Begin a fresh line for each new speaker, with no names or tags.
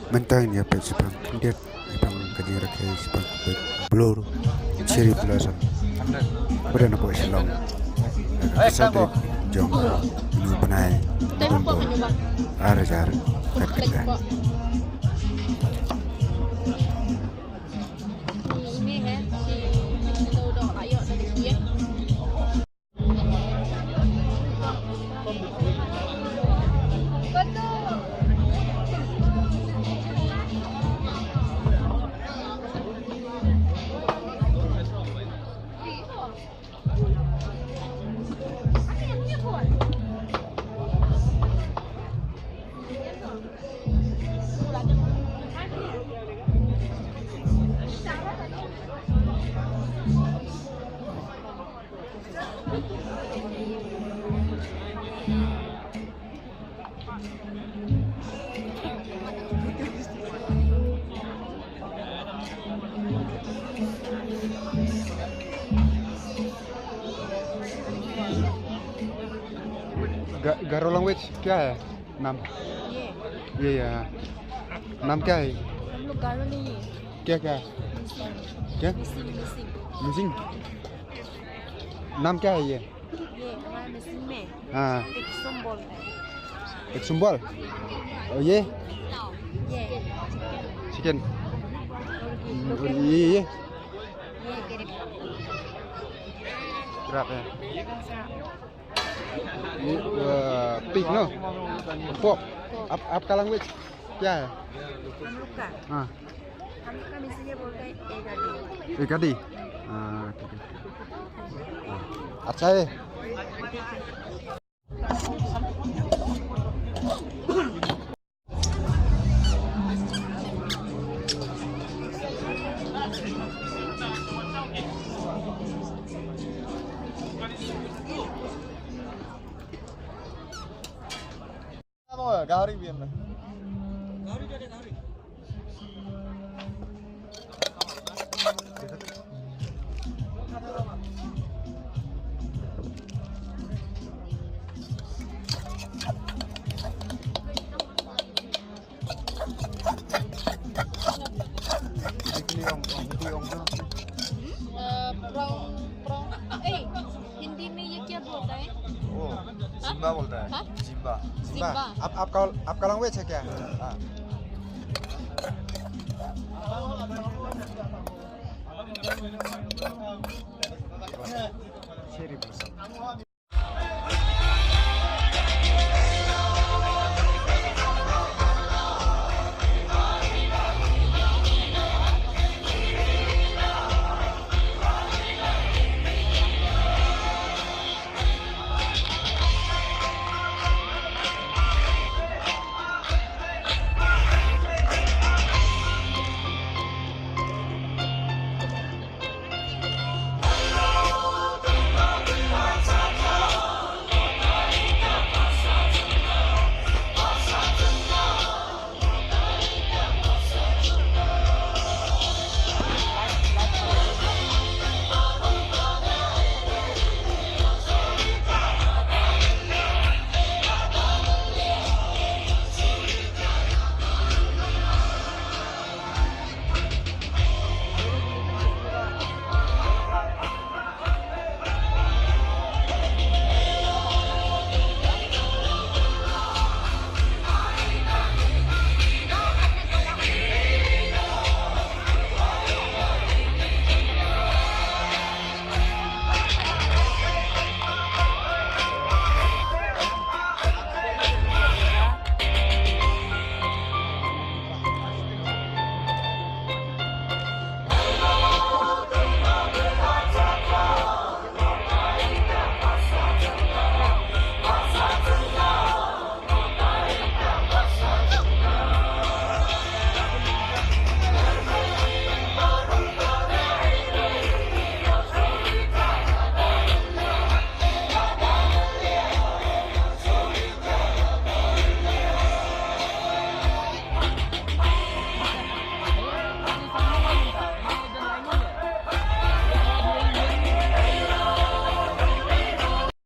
mentangnya pe sipang kendiat ipang kajira ke sipang blur cherry blossom pada na po silong sate jong nu panai bombo arajar katka
ini si dodok ayo dari dia
गारो language क्या है नाम ये नाम क्या है
हम लोग गारो नहीं है
क्या क्या क्या
मिसिंग
नाम क्या है ये
हमारा मिसिंग में
हाँ
एक सिंबल है
एक सिंबल और ये चिकन और ये crab है ये pig no pork आपका लैंग्वेज क्या है
हम लोग का
हाँ
हम लोग का मिसिंग बोलते हैं
एगादी हाँ ठीक है अच्छा है गाड़ी भी हमने
हिंदी में ये क्या बोलता है
वो जिम्बा बोलता है
हाँ?
जिम्बा
जिम्बा
आपका लैंग्वेज है क्या हाँ cherry blossom